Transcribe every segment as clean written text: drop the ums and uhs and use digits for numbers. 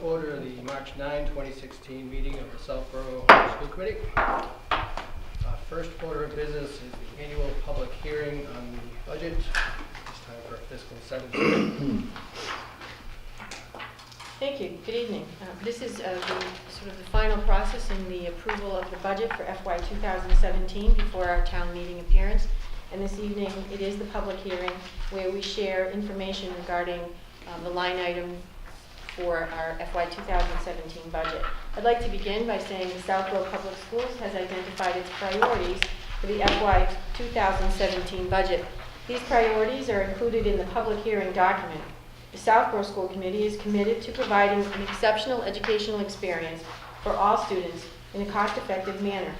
order the March 9, 2016 meeting of the Southborough School Committee. First order of business is the annual public hearing on the budget, this time for fiscal 17. Thank you. Good evening. This is the final process in the approval of the budget for FY 2017 before our town meeting appearance. And this evening, it is the public hearing where we share information regarding the line item for our FY 2017 budget. I'd like to begin by saying the Southborough Public Schools has identified its priorities for the FY 2017 budget. These priorities are included in the public hearing document. The Southborough School Committee is committed to providing an exceptional educational experience for all students in a cost-effective manner.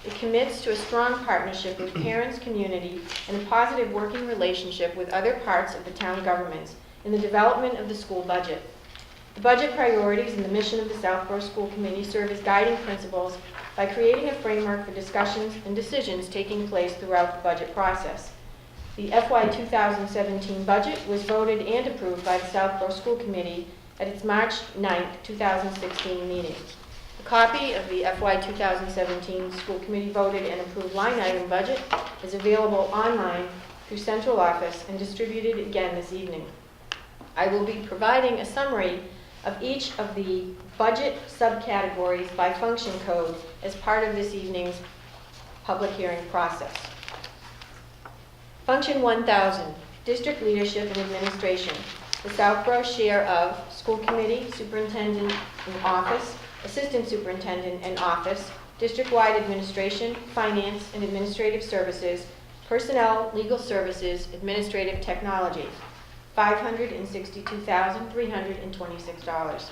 It commits to a strong partnership with parents, community, and a positive working relationship with other parts of the town governments in the development of the school budget. The budget priorities and the mission of the Southborough School Committee serve as guiding principles by creating a framework for discussions and decisions taking place throughout the budget process. The FY 2017 budget was voted and approved by the Southborough School Committee at its March 9, 2016 meeting. A copy of the FY 2017 School Committee voted and approved line item budget is available online through central office and distributed again this evening. I will be providing a summary of each of the budget subcategories by function code as part of this evening's public hearing process. Function 1000, District Leadership and Administration. The Southborough share of School Committee, Superintendent in Office, Assistant Superintendent and Office, District-wide Administration, Finance and Administrative Services, Personnel, Legal Services, Administrative Technology. $562,326.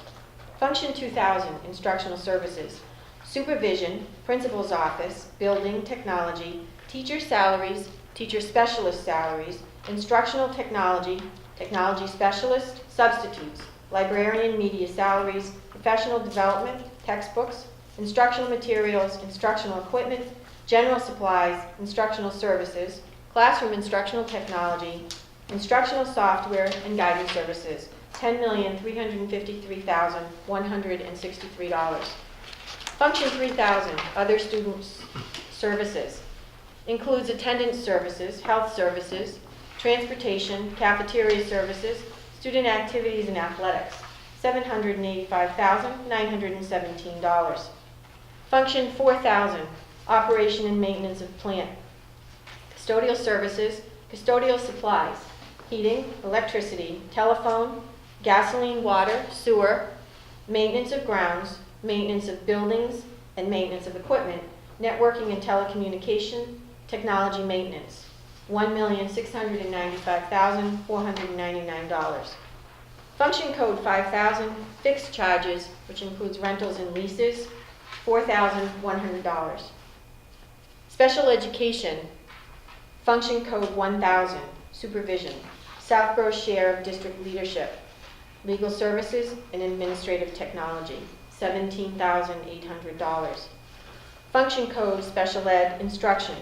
Function 2000, Instructional Services. Supervision, Principal's Office, Building, Technology, Teacher Salaries, Teacher Specialist Salaries, Instructional Technology, Technology Specialist, Substitutes, Librarian Media Salaries, Professional Development, Textbooks, Instructional Materials, Instructional Equipment, General Supplies, Instructional Services, Classroom Instructional Technology, Instructional Software and Guidance Services, $10,353,163. Function 3000, Other Student Services, includes attendance services, health services, transportation, cafeteria services, student activities and athletics, $785,917. Function 4000, Operation and Maintenance of Plant, custodial services, custodial supplies, heating, electricity, telephone, gasoline, water, sewer, maintenance of grounds, maintenance of buildings, and maintenance of equipment, networking and telecommunication, technology maintenance, $1,695,499. Function code 5000, fixed charges, which includes rentals and leases, $4,100. Special education, function code 1000, supervision, Southborough share of district leadership, legal services and administrative technology, $17,800. Function code special ed instruction,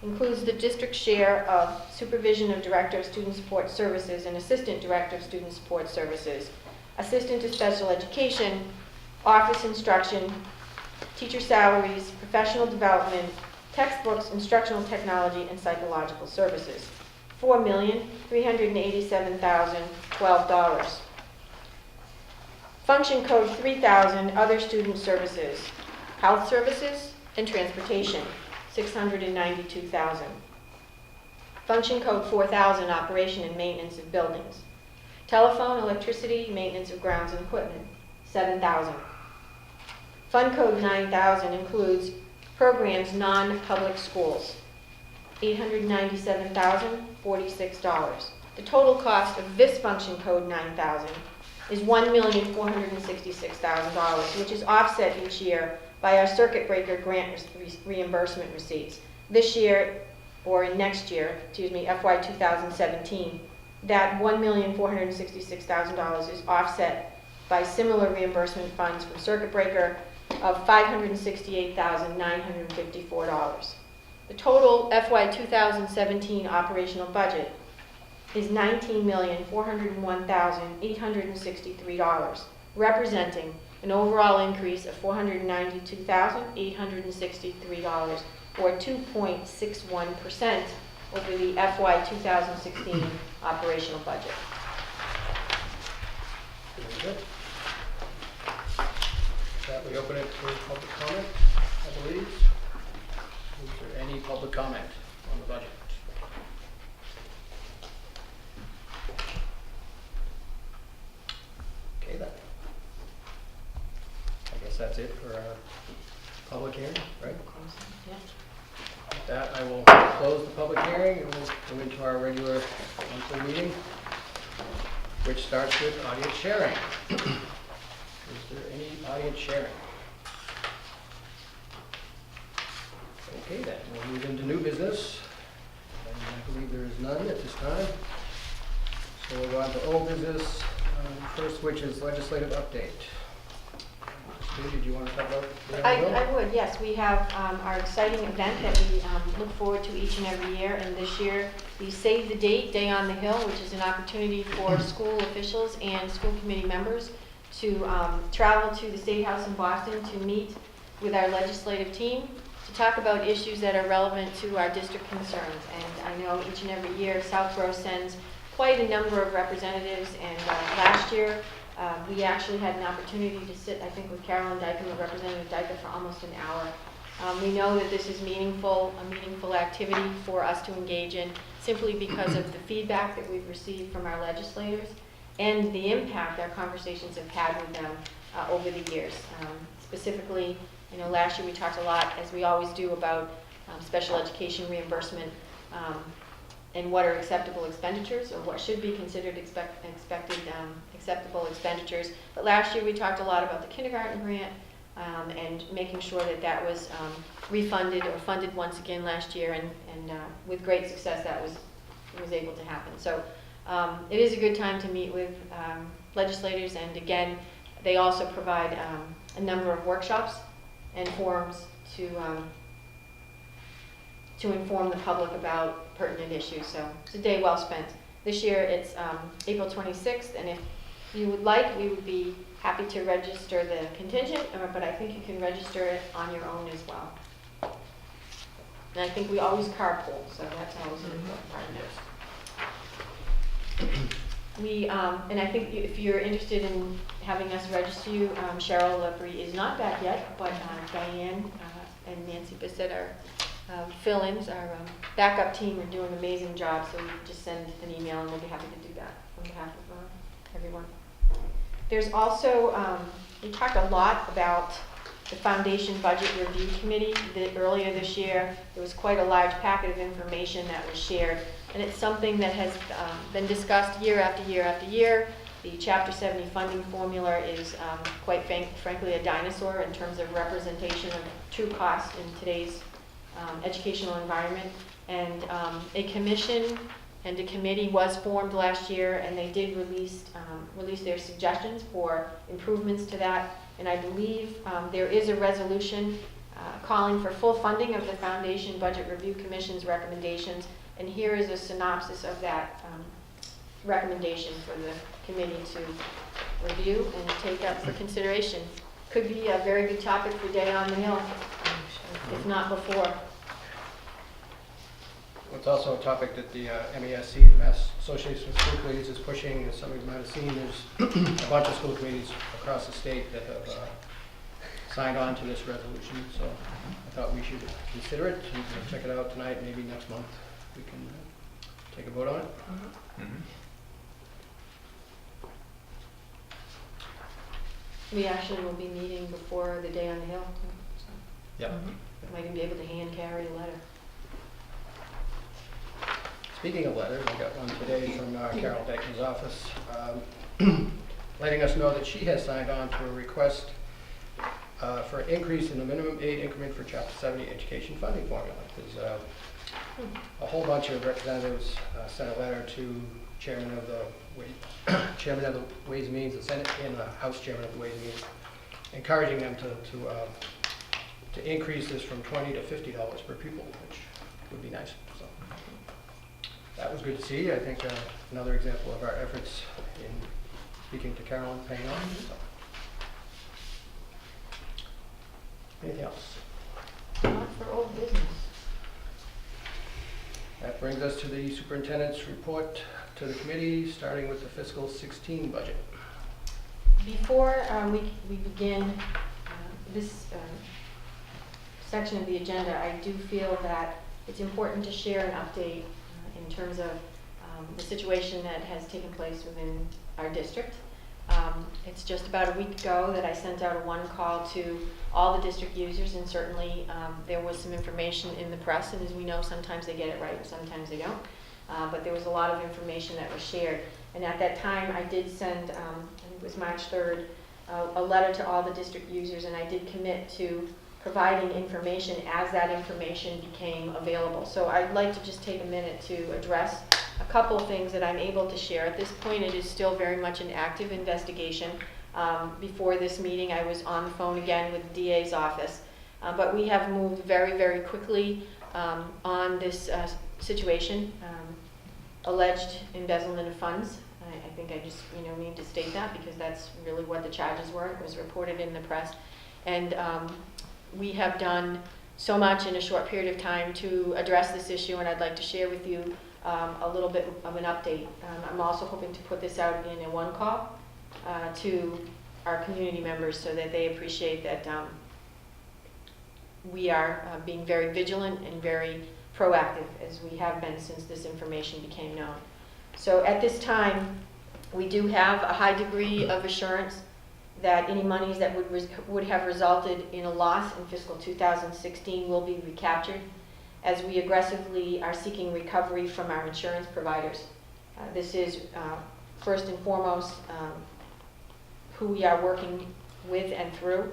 includes the district share of supervision of Director of Student Support Services and Assistant Director of Student Support Services, Assistant to Special Education, Office Instruction, Teacher Salaries, Professional Development, Textbooks, Instructional Technology, and Psychological Services, $4,387,012. Function code 3000, Other Student Services, Health Services and Transportation, $692,000. Function code 4000, Operation and Maintenance of Buildings, telephone, electricity, maintenance of grounds and equipment, $7,000. Fund code 9000 includes programs non-public schools, $897,046. The total cost of this function code 9000 is $1,466,000, which is offset each year by our circuit breaker grant reimbursement receipts. This year, or next year, FY 2017, that $1,466,000 is offset by similar reimbursement funds from circuit breaker of $568,954. The total FY 2017 operational budget is $19,401,863. representing an overall increase of $492,863, or 2.61% over the FY 2016 operational budget. Very good. With that, we open it for public comment, I believe. Is there any public comment on the budget? Okay then. I guess that's it for our public hearing, right? Yeah. With that, I will close the public hearing and we'll go into our regular monthly meeting, which starts with audience sharing. Is there any audience sharing? Okay then, we'll move into new business. And I believe there is none at this time. So we'll go on to old business, first which is legislative update. Sue, did you want to talk about that? I would, yes. We have our exciting event that we look forward to each and every year. And this year, the Save the Date Day on the Hill, which is an opportunity for school officials and school committee members to travel to the State House in Boston to meet with our legislative team to talk about issues that are relevant to our district concerns. And I know each and every year, Southborough sends quite a number of representatives. And last year, we actually had an opportunity to sit, I think, with Carolyn Dykem and Representative Dykem for almost an hour. We know that this is a meaningful activity for us to engage in simply because of the feedback that we've received from our legislators and the impact our conversations have had with them over the years. Specifically, last year we talked a lot, as we always do, about special education reimbursement and what are acceptable expenditures, or what should be considered acceptable expenditures. But last year we talked a lot about the kindergarten grant and making sure that that was refunded or funded once again last year, and with great success that was able to happen. So it is a good time to meet with legislators, and again, they also provide a number of workshops and forums to inform the public about pertinent issues. So it's a day well spent. This year it's April 26th, and if you would like, we would be happy to register the contingent, but I think you can register it on your own as well. And I think we always carpool, so that's always an important part of this. And I think if you're interested in having us register you, Cheryl Leprey is not back yet, but Diane and Nancy Bissett are fill-ins. Our backup team are doing an amazing job, so you just send an email and we'll be happy to do that on behalf of everyone. There's also, we talked a lot about the Foundation Budget Review Committee. Earlier this year, there was quite a large packet of information that was shared, and it's something that has been discussed year after year after year. The Chapter 70 funding formula is quite frankly a dinosaur in terms of representation of true cost in today's educational environment. And a commission and a committee was formed last year, and they did release their suggestions for improvements to that. And I believe there is a resolution calling for full funding of the Foundation Budget Review Commission's recommendations. And here is a synopsis of that recommendation for the committee to review and take up for consideration. Could be a very good topic for Day on the Hill, if not before. It's also a topic that the MESC, the Mass Association of School Committees, is pushing. As some of you might have seen, there's a bunch of school committees across the state that have signed on to this resolution. So I thought we should consider it and check it out tonight. Maybe next month we can take a vote on it. We actually will be meeting before the Day on the Hill. So Yeah. might even be able to hand carry a letter. Speaking of letters, I got one today from Carol Dyken's office, letting us know that she has signed on to a request for an increase in the minimum aid increment for Chapter 70 education funding formula. There's a whole bunch of representatives sent a letter to Chairman of the Ways and Means, the Senate, and the House Chairman of the Ways and Means, encouraging them to increase this from $20 to $50 per pupil, which would be nice. So that was good to see. I think another example of our efforts in speaking to Carolyn, paying off. So Anything else? Not for old business. That brings us to the superintendent's report to the committee, starting with the fiscal 16 budget. Before we begin this section of the agenda, I do feel that it's important to share an update in terms of the situation that has taken place within our district. It's just about a week ago that I sent out a one call to all the district users, and certainly there was some information in the press, and as we know, sometimes they get it right and sometimes they don't. But there was a lot of information that was shared. And at that time, I did send, I think it was March 3rd, a letter to all the district users, and I did commit to providing information as that information became available. So I'd like to just take a minute to address a couple of things that I'm able to share. At this point, it is still very much an active investigation. Before this meeting, I was on the phone again with the DA's office. But we have moved very, very quickly on this situation, alleged embezzlement of funds. I think I just need to state that because that's really what the charges were. It was reported in the press. And we have done so much in a short period of time to address this issue, and I'd like to share with you a little bit of an update. I'm also hoping to put this out in a one call to our community members so that they appreciate that we are being very vigilant and very proactive, as we have been since this information became known. So at this time, we do have a high degree of assurance that any monies that would have resulted in a loss in fiscal 2016 will be recaptured, as we aggressively are seeking recovery from our insurance providers. This is first and foremost who we are working with and through,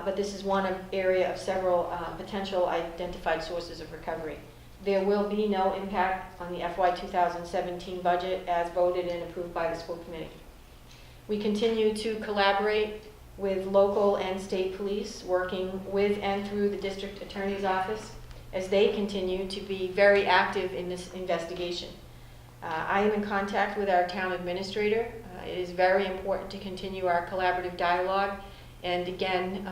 but this is one area of several potential identified sources of recovery. There will be no impact on the FY 2017 budget as voted and approved by the school committee. We continue to collaborate with local and state police, working with and through the district attorney's office as they continue to be very active in this investigation. I am in contact with our town administrator. It is very important to continue our collaborative dialogue, and again,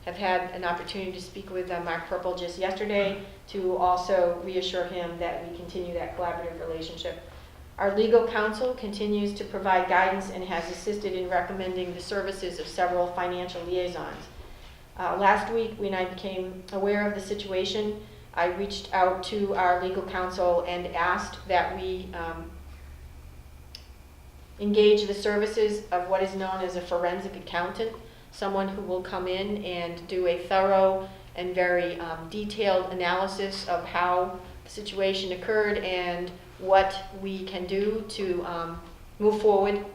have had an opportunity to speak with Mark Purple just yesterday to also reassure him that we continue that collaborative relationship. Our legal counsel continues to provide guidance and has assisted in recommending the services of several financial liaisons. Last week, when I became aware of the situation, I reached out to our legal counsel and asked that we engage the services of what is known as a forensic accountant, someone who will come in and do a thorough and very detailed analysis of how the situation occurred and what we can do to move forward,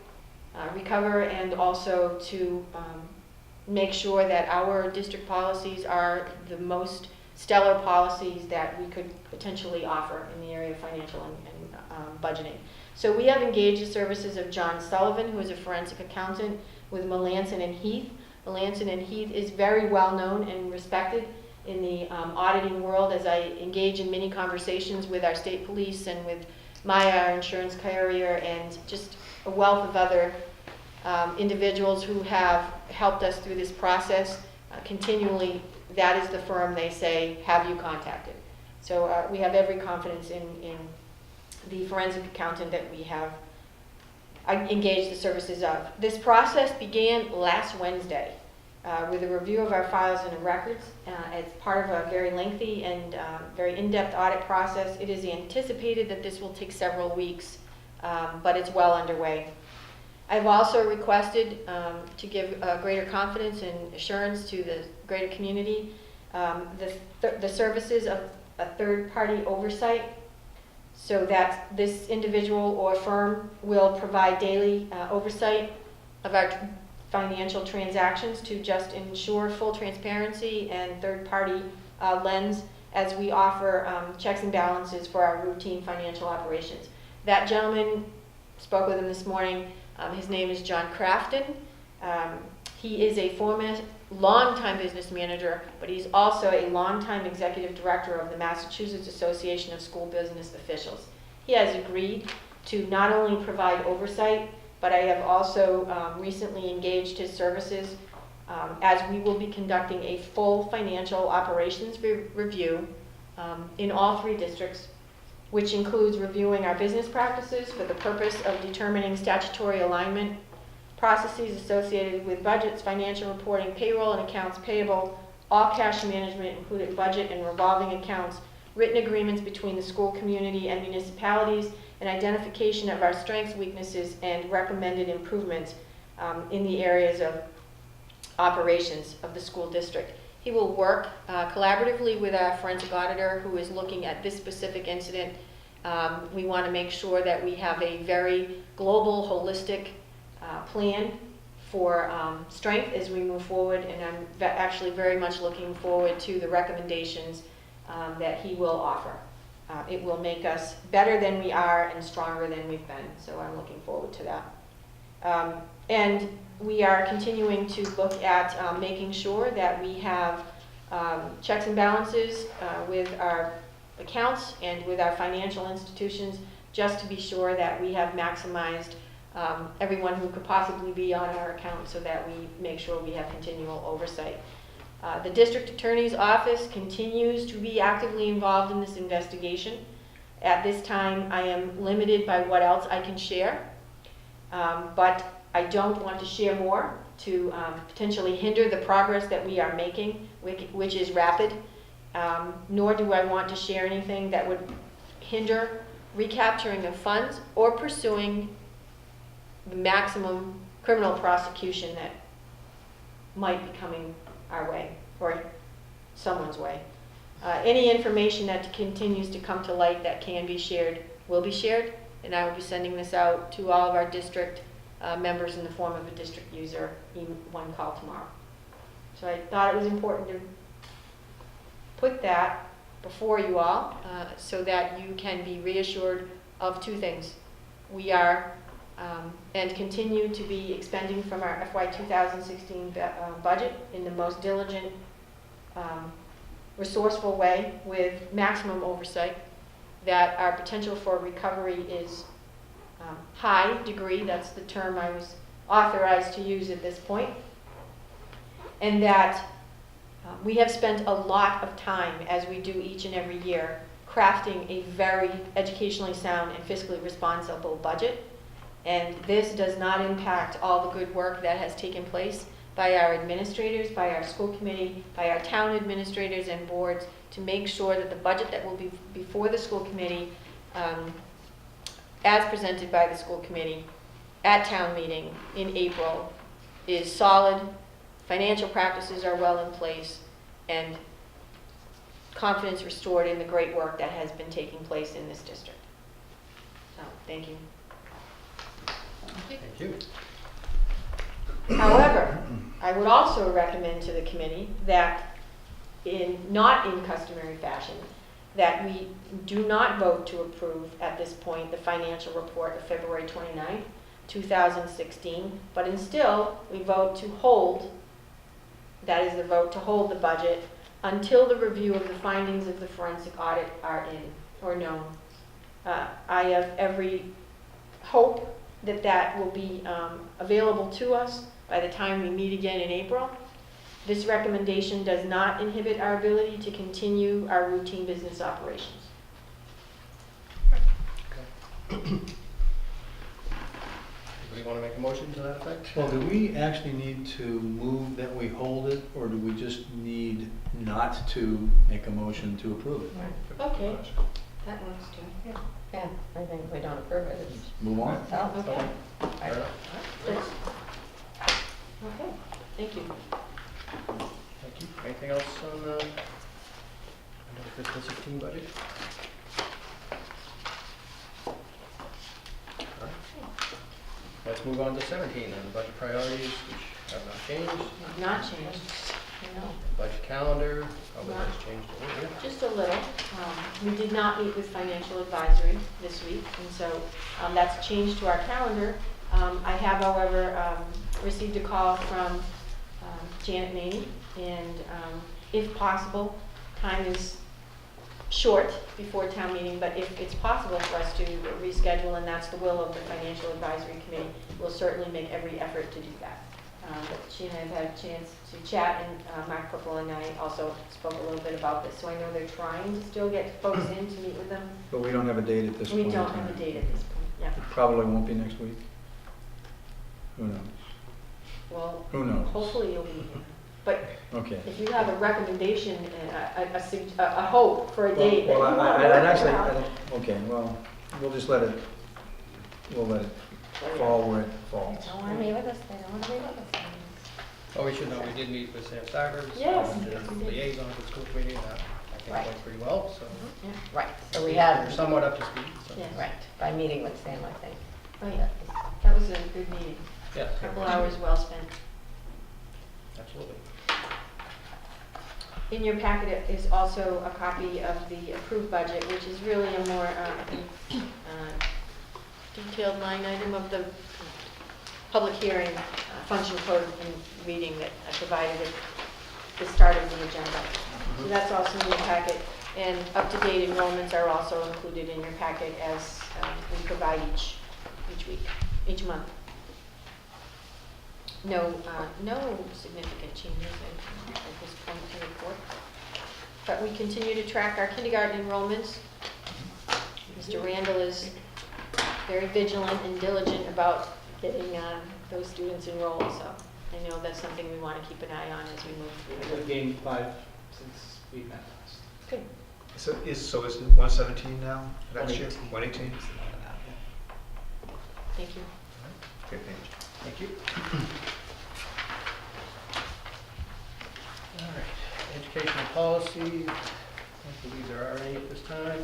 recover, and also to make sure that our district policies are the most stellar policies that we could potentially offer in the area of financial and budgeting. So we have engaged the services of John Sullivan, who is a forensic accountant with Melanson and Heath. Melanson and Heath is very well known and respected in the auditing world, as I engage in many conversations with our state police and with Maya, our insurance carrier, and just a wealth of other individuals who have helped us through this process continually. That is the firm they say, have you contacted? So we have every confidence in the forensic accountant that we have engaged the services of. This process began last Wednesday with a review of our files and records. It's part of a very lengthy and very in-depth audit process. It is anticipated that this will take several weeks, but it's well underway. I've also requested to give greater confidence and assurance to the greater community the services of a third-party oversight, so that this individual or firm will provide daily oversight of our financial transactions to just ensure full transparency and third-party lens as we offer checks and balances for our routine financial operations. That gentleman, spoke with him this morning. His name is John Crafton. He is a former longtime business manager, but he's also a longtime executive director of the Massachusetts Association of School Business Officials. He has agreed to not only provide oversight, but I have also recently engaged his services as we will be conducting a full financial operations review in all 3 districts, which includes reviewing our business practices for the purpose of determining statutory alignment, processes associated with budgets, financial reporting, payroll and accounts payable, all cash management, including budget and revolving accounts, written agreements between the school community and municipalities, and identification of our strengths, weaknesses, and recommended improvements in the areas of operations of the school district. He will work collaboratively with our forensic auditor who is looking at this specific incident. We want to make sure that we have a very global, holistic plan for strength as we move forward, and I'm actually very much looking forward to the recommendations that he will offer. It will make us better than we are and stronger than we've been, so I'm looking forward to that. And we are continuing to look at making sure that we have checks and balances with our accounts and with our financial institutions, just to be sure that we have maximized everyone who could possibly be on our account, so that we make sure we have continual oversight. The district attorney's office continues to be actively involved in this investigation. At this time, I am limited by what else I can share, but I don't want to share more to potentially hinder the progress that we are making, which is rapid, nor do I want to share anything that would hinder recapturing of funds or pursuing the maximum criminal prosecution that might be coming our way or someone's way. Any information that continues to come to light that can be shared will be shared, and I will be sending this out to all of our district members in the form of a district user one call tomorrow. So I thought it was important to put that before you all so that you can be reassured of 2 things. We are and continue to be expending from our FY 2016 budget in the most diligent, resourceful way with maximum oversight, that our potential for recovery is high degree, that's the term I was authorized to use at this point, and that we have spent a lot of time, as we do each and every year, crafting a very educationally sound and fiscally responsible budget. And this does not impact all the good work that has taken place by our administrators, by our school committee, by our town administrators and boards, to make sure that the budget that will be before the school committee, as presented by the school committee at town meeting in April, is solid, financial practices are well in place, and confidence restored in the great work that has been taking place in this district. So, thank you. Thank you. However, I would also recommend to the committee that, not in customary fashion, that we do not vote to approve at this point the financial report of February 29th, 2016, but instead we vote to hold, that is the vote to hold the budget until the review of the findings of the forensic audit are in or known. I have every hope that that will be available to us by the time we meet again in April. This recommendation does not inhibit our ability to continue our routine business operations. Okay. Anybody want to make a motion to that effect? Well, do we actually need to move that we hold it, or do we just need not to make a motion to approve it? Okay, that works too. Yeah, I think if we don't approve it, it's... Move on? Oh, Okay. Fair enough. Yes. Okay, thank you. Thank you. Anything else on the fiscal 16 budget? All right. Let's move on to 17 then. Budget priorities, which have not changed. Not changed, no. Budget calendar, probably has changed a little bit. Just a little. We did not meet with financial advisory this week, and so that's changed to our calendar. I have, however, received a call from Janet Maney, and if possible, time is short before town meeting, but if it's possible for us to reschedule, and that's the will of the financial advisory committee, we'll certainly make every effort to do that. But she and I have had a chance to chat, and Mark Purple and I also spoke a little bit about this. So I know they're trying to still get folks in to meet with them. But we don't have a date at this We point. don't have a date at this point, yeah. It probably won't be next week. Who knows? Well, Who knows? hopefully you'll be here. But Okay. if you have a recommendation, a hope for a date that you Well, want to I'd work actually, around. okay, well, we'll just let it fall where it falls. They don't want to meet with us, they don't want to meet with us. Oh, we should know, we did meet with Sam Stivers. Yes, The we did. liaison with the school committee, and that, I think, Right. went pretty well, so. Yeah. Right, so we You're had, somewhat up to speed, so. Yeah. right, by meeting with Sam, I think. Oh, yeah, that was a good meeting. Yeah. A couple hours well spent. Absolutely. In your packet is also a copy of the approved budget, which is really a more detailed line item of the public hearing function code and reading that I provided at the start of the agenda. So that's also in your packet, and up-to-date enrollments are also included in your packet as we provide each week, each month. No significant changes at this point to report. But we continue to track our kindergarten enrollments. Mr. Randall is very vigilant and diligent about getting those students enrolled, so I know that's something we want to keep an eye on as we move through. We've gained 5 since we met last. Good. So is it 117 now, next year? 118? Thank you. Okay, thanks. Thank you. All right, educational policy, I don't believe there are any at this time.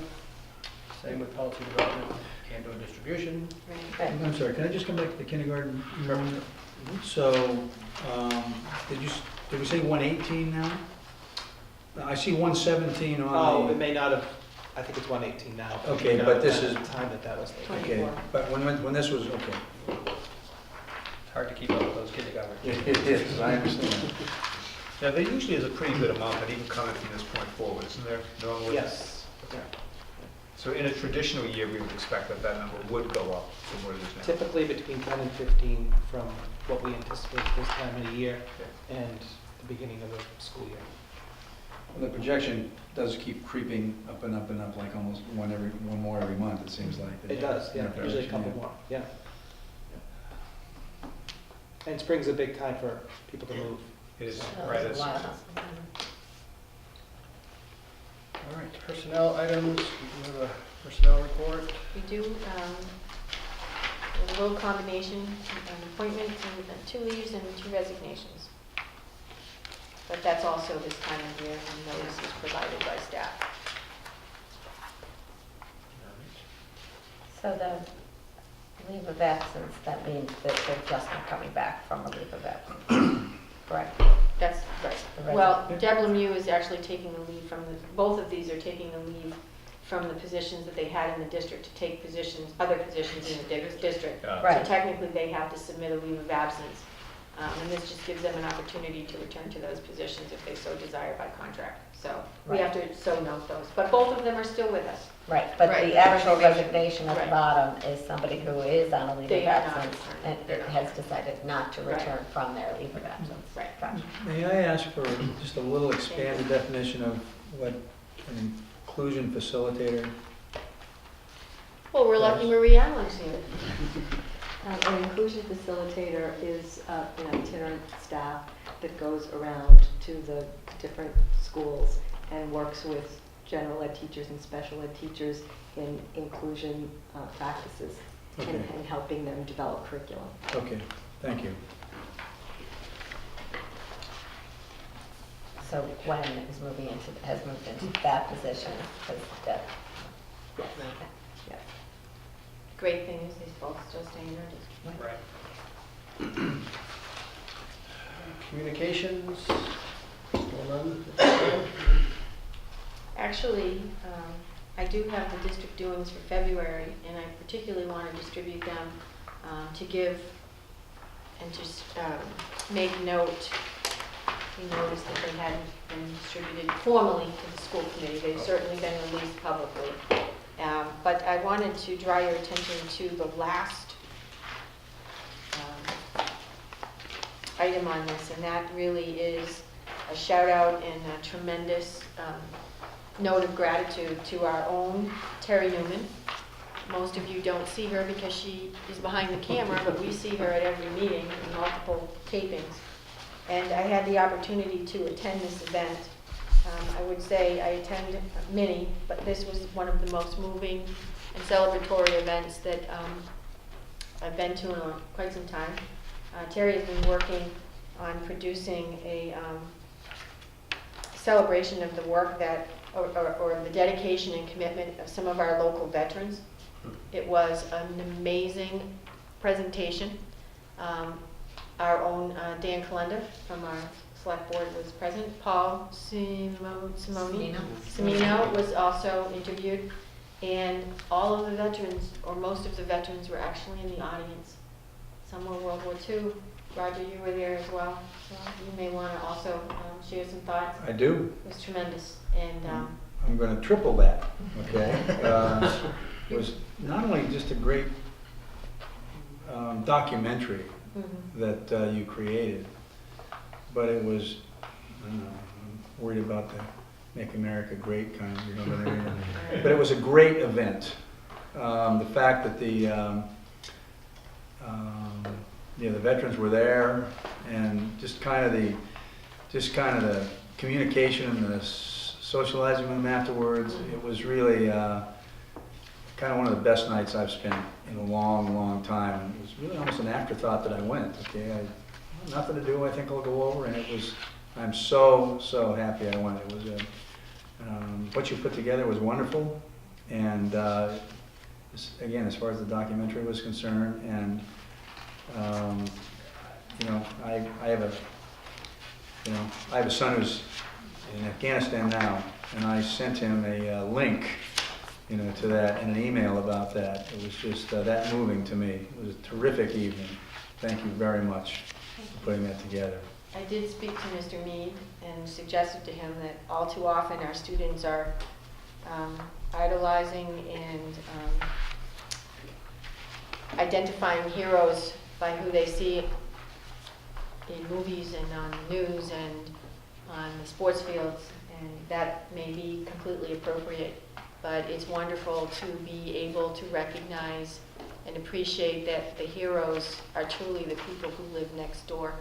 Same with policy development and or distribution. Right. I'm sorry, can I just come back to the kindergarten enrollment? So, did we say 118 now? I see 117 on Oh, the... it may not have, I think it's 118 now. Okay, It may but not this have is- been the time that was taken. Okay, 24. but when this was, okay. It's hard to keep up with those kindergarten. It is, I understand. Yeah, there usually is a pretty good amount that even coming from this point forward, isn't there, normally? Yes. Yeah. So in a traditional year, we would expect that that number would go up from what it is now. Typically between 10 and 15 from what we anticipate this time of the year and the beginning of the school year. The projection does keep creeping up and up and up, like almost one more every month, it seems like. It does, yeah, usually a couple more, yeah. And spring's a big time for people to move. It is, So right, there's it's, a lot of us. All right, personnel items, we do have a personnel report. We do, there's a little combination, an appointment, and 2 leaves and 2 resignations. But that's also this time of year, and notice is provided by staff. So the leave of absence, that means that they're just not coming back from a leave of absence, correct? That's right. The Well, resi- Deb Lemieux is actually taking the leave from both of these are taking the leave from the positions that they had in the district to take positions, other positions in the district. Right. So technically, they have to submit a leave of absence. And this just gives them an opportunity to return to those positions if they so desire by contract. So we have to so note those. But both of them are still with us. Right, but Right. the actual resignation at the Right. bottom is somebody who is on a leave They of are not absence and They're not. has decided not to Right. return from their leave of absence. Right. Gotcha. May I ask for just a little expanded definition of what an inclusion facilitator? Well, we're lucky Marie Allen's here. An inclusion facilitator is an itinerant staff that goes around to the different schools and works with general ed teachers and special ed teachers in inclusion practices Okay. and helping them develop curriculum. Okay, thank you. So Gwen has moved into that position because that. Yes. Okay. Yes. Great thing is these folks still stay in their district. Right. Communications, still none at this time? Actually, I do have the district doings for February, and I particularly want to distribute them to give and just make note. We noticed that they hadn't been distributed formally to the school committee. They've certainly been released publicly. But I wanted to draw your attention to the last item on this, and that really is a shout out and a tremendous note of gratitude to our own Terry Newman. Most of you don't see her because she is behind the camera, but we see her at every meeting in multiple tapings. And I had the opportunity to attend this event. I would say I attend many, but this was one of the most moving and celebratory events that I've been to in quite some time. Terry has been working on producing a celebration of the work that, or the dedication and commitment of some of our local veterans. It was an amazing presentation. Our own Dan Kalenda from our select board was present. Paul Semino was also interviewed. And all of the veterans, or most of the veterans, were actually in the audience. Some were World War II. Roger, you were there as well. So you may want to also share some thoughts. I do. It was tremendous. And I'm going to triple that, okay? It was not only just a great documentary that you created, but it was, I don't know, I'm worried about the Make America Great kind of, you know, but it was a great event. The fact that the veterans were there, and just kind of the communication and the socializing with them afterwards. It was really kind of one of the best nights I've spent in a long, long time. And it was really almost an afterthought that I went. Okay, I had nothing to do. I think I'll go over, and it was. I'm so happy I went. It was what you put together was wonderful, and again, as far as the documentary was concerned, and I have a son who's in Afghanistan now, and I sent him a link, to that in an email about that. It was just that moving to me. It was a terrific evening. Thank you very much for putting that together. I did speak to Mr. Mead and suggested to him that all too often our students are idolizing and identifying heroes by who they see in movies and on the news and on the sports fields, and that may be completely appropriate, but it's wonderful to be able to recognize and appreciate that the heroes are truly the people who live next door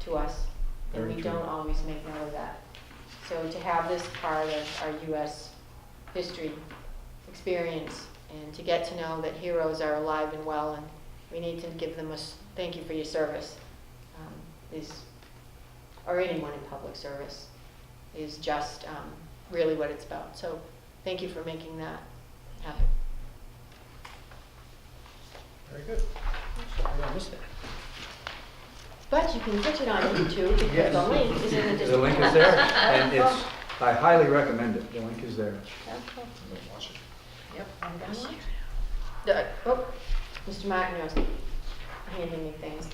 to us, and Very we true. don't always make note of that. So to have this part of our U.S. history experience, and to get to know that heroes are alive and well, and we need to give them a thank you for your service, or anyone in public service, is just really what it's about. So thank you for making that happen. Very good. Sorry I missed that. But you can catch it on YouTube because Yes. the link is in the The description. link is there, and I highly recommend it. The link is there. Yep, I'm done. Mr. Martin was handing me things.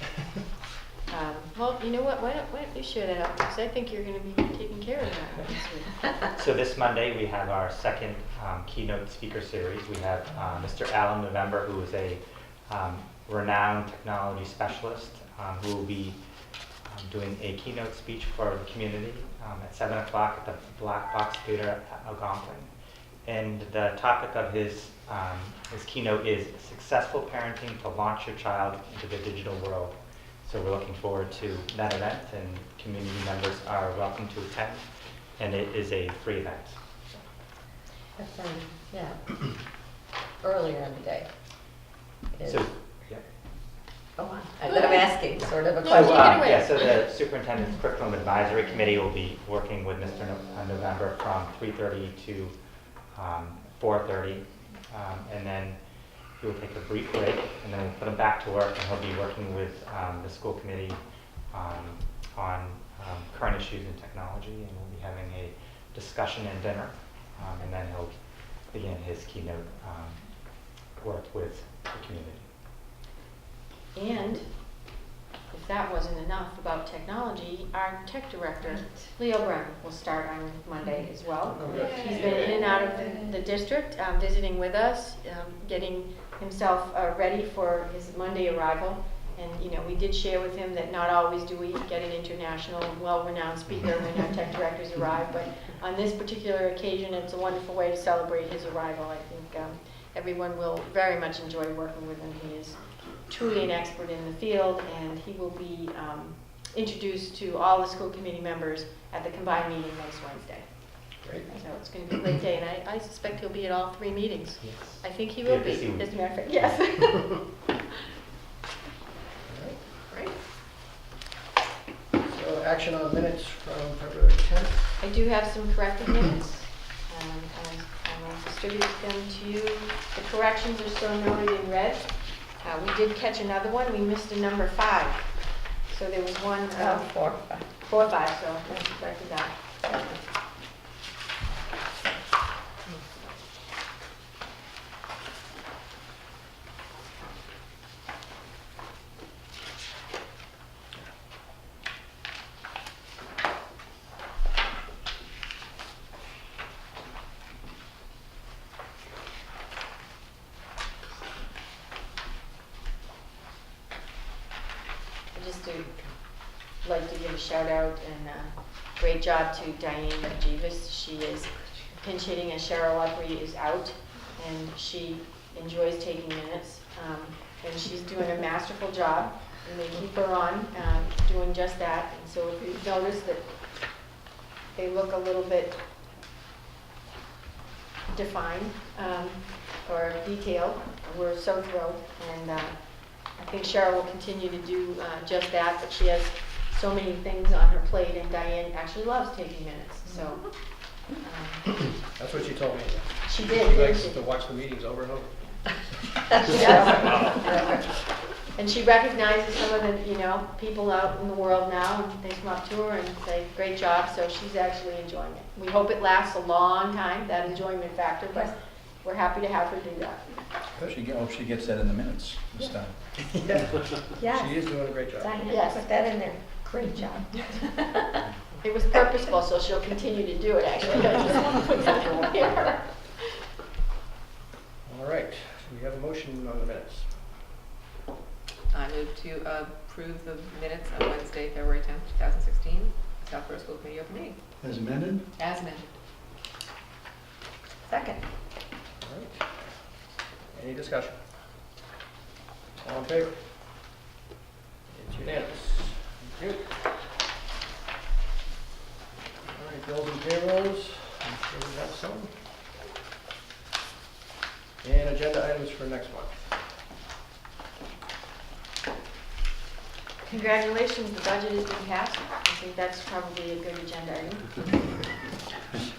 Well, you know what? Why don't you share that out? Because I think you're going to be taking care of that this week. So this Monday, we have our second keynote speaker series. We have Mr. Alan November, who is a renowned technology specialist, who will be doing a keynote speech for the community at 7 o'clock at the Black Box Theater at Algonquin. And the topic of his keynote is Successful Parenting to Launch Your Child into the Digital World. So we're looking forward to that event, and community members are welcome to attend, and it is a free event. That's, yeah, earlier in the day. Is- So, yeah. Go on. I'm asking sort of a No, question. take it away. Yeah, so the Superintendent's Curriculum Advisory Committee will be working with Mr. November from 3:30 to 4:30, and then he will take a brief break, and then we'll put him back to work, and he'll be working with the school committee on current issues in technology, and we'll be having a discussion and dinner, and then he'll begin his keynote work with the community. And if that wasn't enough about technology, our tech director, Leo Brown, will start on Monday as well. He's been in and out of the district, visiting with us, getting himself ready for his Monday arrival. And, you know, we did share with him that not always do we get an international, well-renowned speaker when our tech directors arrive, but on this particular occasion, it's a wonderful way to celebrate his arrival. I think everyone will very much enjoy working with him. He is truly an expert in the field, and he will be introduced to all the school committee members at the combined meeting next Wednesday. Great. So it's going to be a great day, and I suspect he'll be at all 3 meetings. Yes. I think he will Yeah, be, this evening. as a matter of fact, yes. All right, great. So action on minutes from February 10th. I do have some corrected minutes. And I will distribute them to you. The corrections are still noted in red. We did catch another one. We missed a number 5. So there was one, 4, 4 or 5, so I corrected that. 5. I just do like to give a shout out and great job to Diane Jeevis. She is pinch hitting as Cheryl Upry is out, and she enjoys taking minutes. And she's doing a masterful job, and they keep her on doing just that. And so if you notice that they look a little bit defined or detailed, we're so thrilled. And I think Cheryl will continue to do just that, but she has so many things on her plate, and Diane actually loves taking minutes. So That's what she told me. she She did, didn't likes she? to watch the meetings over and over. She does. And she recognizes some of the, you know, people out in the world now, and they come up to her and say, great job, so she's actually enjoying it. We hope it lasts a long time, that enjoyment factor, but we're happy to have her do that. Hope she gets that in the minutes this time. Yes. She is doing a great job. Diane, Yes. put that in there. Great job. It was purposeful, so she'll continue to do it, actually. I just want to put that in there. All right, so we have a motion on the minutes. I move to approve the minutes of Wednesday, February 10th, 2016, Southborough School Committee open meeting, As amended? as amended. Second. All right. Any discussion? All in favor? It's unanimous. Thank you. All right, bills and payrolls. I'm sure we have some. And agenda items for next month. Congratulations, the budget has been passed. I think that's probably a good agenda item.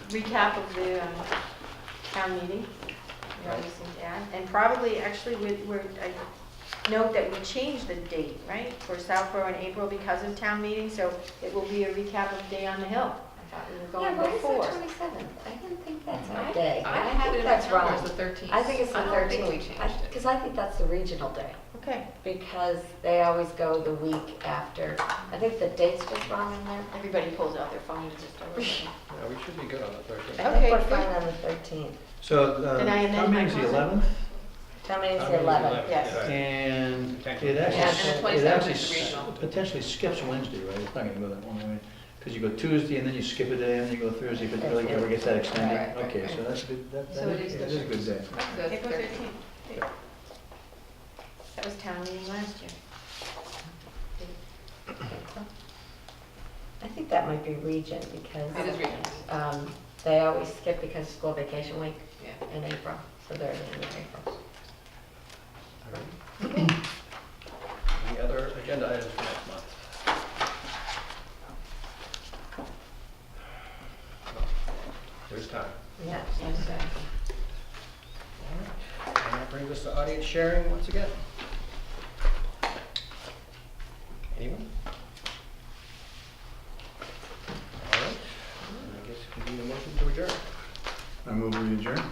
Recap of the town meeting, we always seem to add. And probably, actually, I note that we changed the date, right, for Southborough in April because of town meeting, so it will be a recap of Day on the Hill. I thought we were Yeah, going why is before. it 27th? I didn't think that's our day. I think had it in my that's calendar wrong. as the 13th. I think it's the 13th. I don't think we changed it. Because I think that's the regional day. Okay, Because they always go the week after. I think the date's just wrong in there. everybody pulls out their phone and just start looking. Yeah, we should be good on the 13th. I Okay, think we're good. fine on the 13th. So, Then I amend town my meeting's the comment. 11th? Town meeting's Town the meeting's 11th. Yes. And Thank you. it Yeah, and the actually, 27th is the regional. potentially skips Wednesday, right? It's not gonna go that long, way. Because you go Tuesday and then you skip a day and then you go Thursday, but it really never gets that extended. Right, right, Okay, right. so that's a good, that So it is is a the good day. So it's April 13th. 13th. That was town meeting last year. I think that might be region because It is regional. they always skip because of school vacation week Yeah. in April. So they're in April. Any other agenda items for next month? There's time. Yeah. Yes. All right. And that brings us to audience sharing once again. Anyone? All right. I guess we need a motion to adjourn. I move we adjourn.